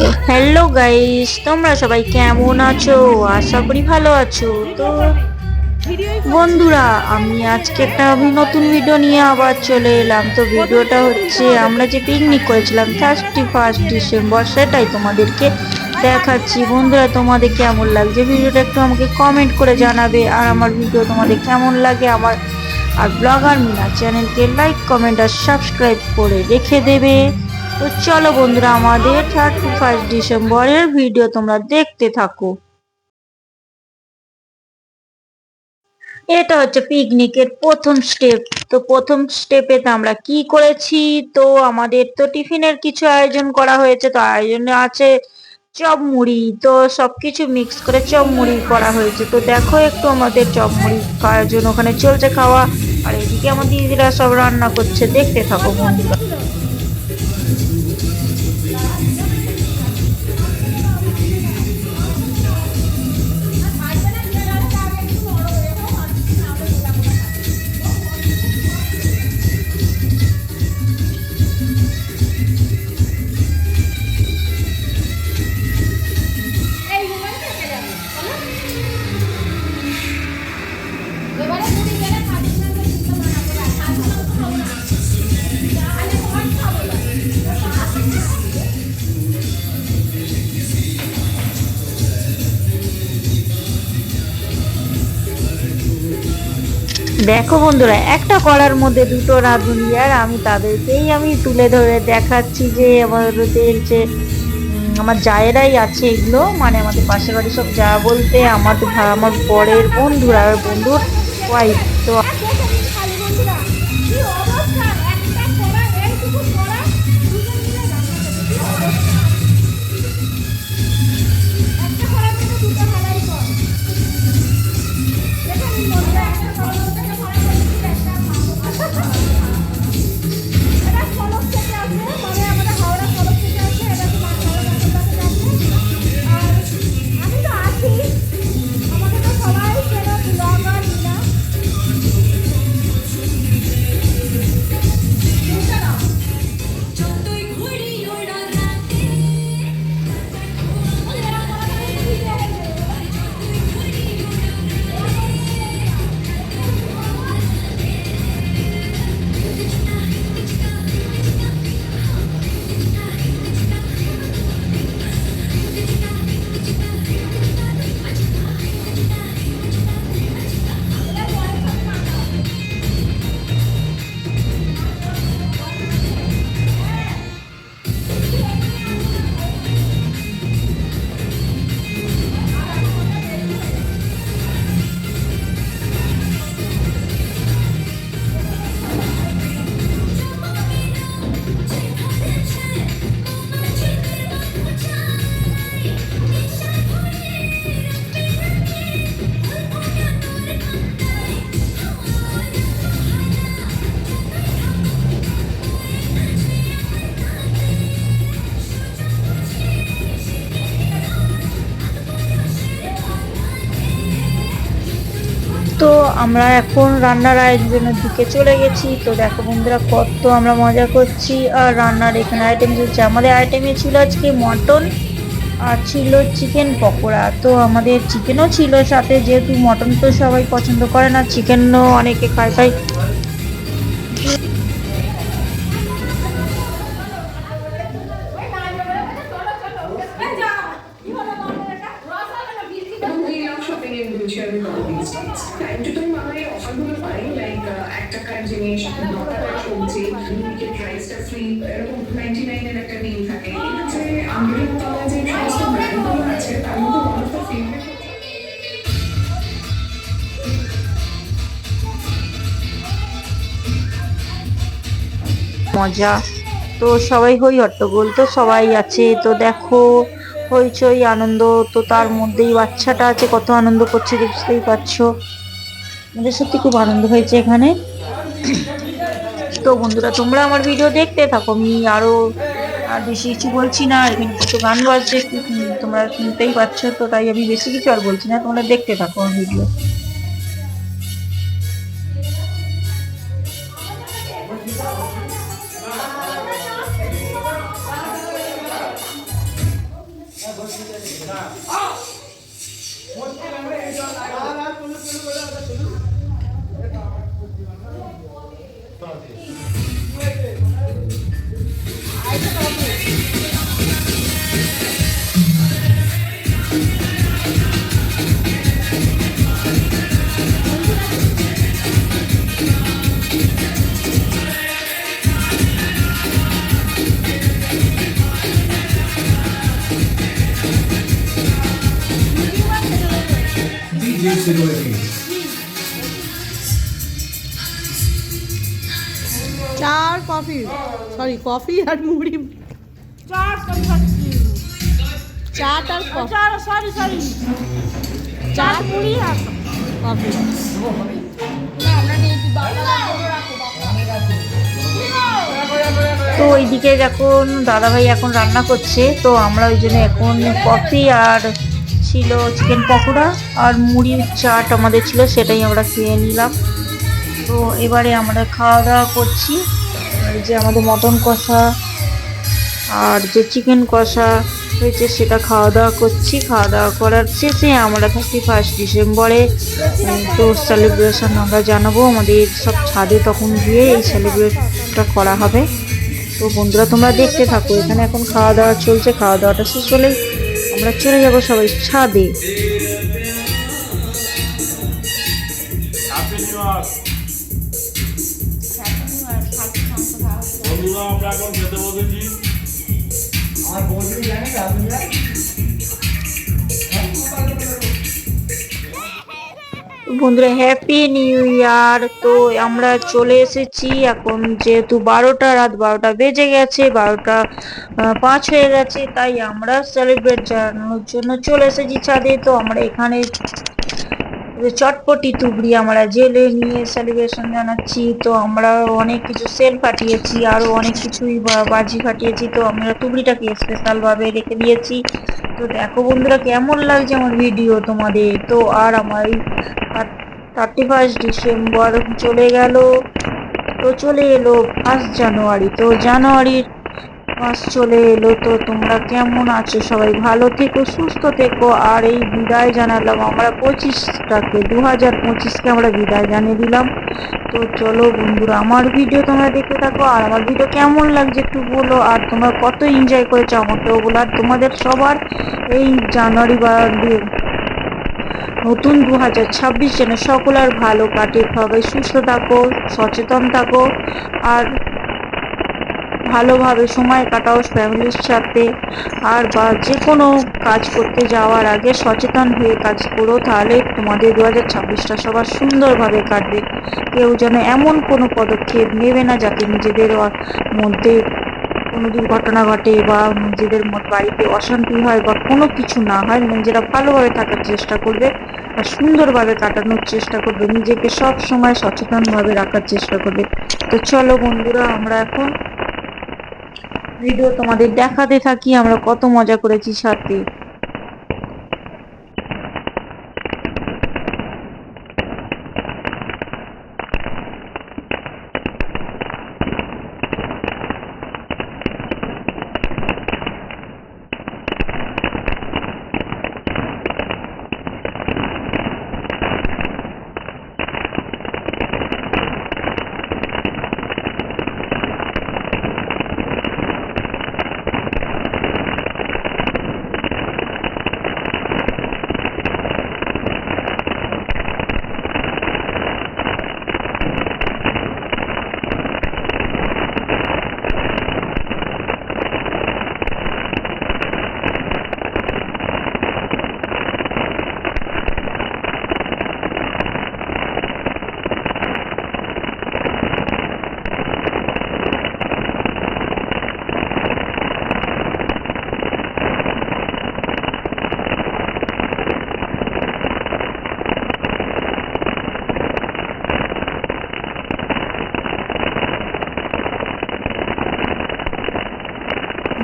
তো hello guys, তোমরা সবাই কেমন আছো? আশা করি ভালো আছো। তো বন্ধুরা, আমি আজকে একটা নতুন ভিডিও নিয়ে আবার চলে এলাম। তো ভিডিওটা হচ্ছে আমরা যে পিকনিক করেছিলাম 31 ডিসেম্বর, সেটাই তোমাদেরকে দেখাচ্ছি। বন্ধুরা, তোমাদের কেমন লাগছে ভিডিওটা একটু আমাকে কমেন্ট করে জানাবে। আর আমার ভিডিও তোমাদের কেমন লাগে আমার আর ব্লগার মিনা চ্যানেলকে লাইক, কমেন্ট আর সাবস্ক্রাইব করে রেখে দেবে। তো চলো বন্ধুরা, আমাদের 31 ডিসেম্বরের ভিডিও তোমরা দেখতে থাকো। এটা হচ্ছে পিকনিকের প্রথম স্টেপ। তো প্রথম স্টেপে তো আমরা কি করেছি, তো আমাদের তো টিফিনের কিছু আয়োজন করা হয়েছে। তো আয়োজনে আছে চপ মুড়ি, তো সবকিছু মিক্স করে চপ মুড়ি করা হয়েছে। তো দেখো একটু আমাদের চপ মুড়ি খাওয়ার জন্য ওখানে চলছে খাওয়া। আর এদিকে আমার দিদিরা সব রান্না করছে, দেখতে থাকো বন্ধুরা। দেখো বন্ধুরা, একটা কড়ার মধ্যে দুটো রাঁধুনি, আর আমি তাদেরকেই তুলে ধরে দেখাচ্ছি যে আমাদের যে আমার জায়েরাই আছে এগুলো, মানে আমাদের পাশের বাড়ি সব যা বলতে আমার বরের বন্ধুরা আর বন্ধুর ওয়াইফ। তো তো আমরা এখন রান্নার আয়োজনের দিকে চলে গেছি। তো দেখো বন্ধুরা, কত আমরা মজা করছি। আর রান্নার এখানে আইটেম চলছে। আমাদের আইটেমে ছিল আজকে মটন আর ছিল চিকেন পকোড়া। তো আমাদের চিকেনও ছিল সাথে, যেহেতু মটন তো সবাই পছন্দ করে না, চিকেনও অনেকে খায় তাই। টাইম টু টাইম আমরা এই অফারগুলো পাই, লাইক 1 টাকার জিনিস 9 টাকার সবজি, লিমিটেড রাইসটা ফ্রি, এরকম 99 এর একটা ডিল থাকে। এটা যে আমরিনতলা যে সমস্ত ব্র্যান্ডগুলো আছে তার মধ্যে ওয়ান অফ দ্য ফেভারিট মজা। তো সবাই হই হট্টগোল, তো সবাই আছে। তো দেখো হইচই আনন্দ। তো তার মধ্যেই বাচ্চাটা আছে, কত আনন্দ করছে বুঝতেই পারছো। আমাদের সত্যি খুব আনন্দ হয়েছে এখানে। তো বন্ধুরা, তোমরা আমার ভিডিও দেখতে থাকো। আমি আরো আর বেশি কিছু বলছি না, এখানে কত গান বাজছে তোমরা শুনতেই পাচ্ছ। তো তাই আমি বেশি কিছু আর বলছি না, তোমরা দেখতে থাকো আমার ভিডিও। চা আর কফি, সরি কফি আর মুড়ি, চা আর কফি, চা মুড়ি আর কফি। তো ওইদিকে যখন দাদাভাই এখন রান্না করছে, তো আমরা ওই জন্য এখন কফি আর ছিল চিকেন পকোড়া আর মুড়ির চাট আমাদের ছিল, সেটাই আমরা খেয়ে নিলাম। তো এবারে আমরা খাওয়া দাওয়া করছি। এই যে আমাদের মটন কষা আর যে চিকেন কষা হয়েছে সেটা খাওয়া দাওয়া করছি। খাওয়া দাওয়া করার শেষে আমরা 31 ডিসেম্বরে তো সেলিব্রেশন আমরা জানাবো আমাদের সব ছাদে, তখন গিয়ে এই সেলিব্রেশনটা করা হবে। তো বন্ধুরা তোমরা দেখতে থাকো, এখানে এখন খাওয়া দাওয়া চলছে। খাওয়া দাওয়াটা শেষ হলেই আমরা চলে যাব সবাই ছাদে। বন্ধুরা হ্যাপি নিউ ইয়ার। তো আমরা চলে এসেছি এখন, যেহেতু রাত 12টা বেজে গেছে, 12টা 5 হয়ে গেছে, তাই আমরা সেলিব্রেট জানানোর জন্য চলে এসেছি ছাদে। তো আমরা এখানে চটপটি তুবড়ি আমরা জেলে নিয়ে সেলিব্রেশন জানাচ্ছি। তো আমরা অনেক কিছু সেল ফাটিয়েছি, আরো অনেক কিছুই বাজি ফাটিয়েছি। তো আমরা তুবড়িটাকে স্পেশাল ভাবে রেখে দিয়েছি। তো দেখো বন্ধুরা কেমন লাগছে আমার ভিডিও তোমাদের। তো আর আমার 31 ডিসেম্বর চলে গেল, তো চলে এলো 1 জানুয়ারি। তো জানুয়ারির মাস চলে এলো। তো তোমরা কেমন আছো? সবাই ভালো থেকো, সুস্থ থেকো। আর এই বিদায় জানালাম আমরা 2025কে আমরা বিদায় জানিয়ে দিলাম। তো চলো বন্ধুরা আমার ভিডিও তোমরা দেখতে থাকো, আর আমার ভিডিও কেমন লাগছে একটু বলো, আর তোমরা কত এনজয় করেছো আমাকেও বলো। আর তোমাদের সবার এই জানুয়ারি বা নতুন 2026 যেন সকলের ভালো কাটে, সবাই সুস্থ থাকো, সচেতন থাকো, আর ভালোভাবে সময় কাটাও ফ্যামিলির সাথে। আর বা যে কোনো কাজ করতে যাওয়ার আগে সচেতন হয়ে কাজ করো, তাহলে তোমাদের 2026টা সবার সুন্দরভাবে কাটবে। কেউ যেন এমন কোনো পদক্ষেপ নেবে না যাতে নিজেদের মধ্যে কোনো দুর্ঘটনা ঘটে বা নিজেদের বাড়িতে অশান্তি হয় বা কোনো কিছু না হয়। নিজেরা ভালোভাবে থাকার চেষ্টা করবে আর সুন্দরভাবে কাটানোর চেষ্টা করবে, নিজেকে সব সময় সচেতনভাবে রাখার চেষ্টা করবে। তো চলো বন্ধুরা আমরা এখন ভিডিও তোমাদের দেখাতে থাকি আমরা কত মজা করেছি সাথে।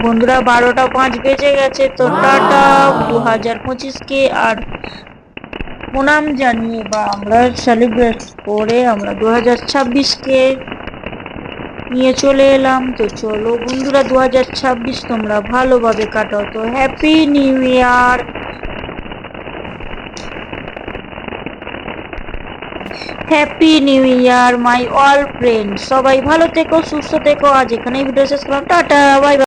বন্ধুরা 12টা 5 বেজে গেছে। তো টাটা 2025কে আর প্রণাম জানিয়ে বা আমরা সেলিব্রেট করে আমরা 2026কে নিয়ে চলে এলাম। তো চলো বন্ধুরা, 2026 তোমরা ভালোভাবে কাটাও। তো happy new year, happy new year my all friend. সবাই ভালো থেকো, সুস্থ থেকো। আজ এখানেই ভিডিও শেষ করলাম। Tata, bye bye.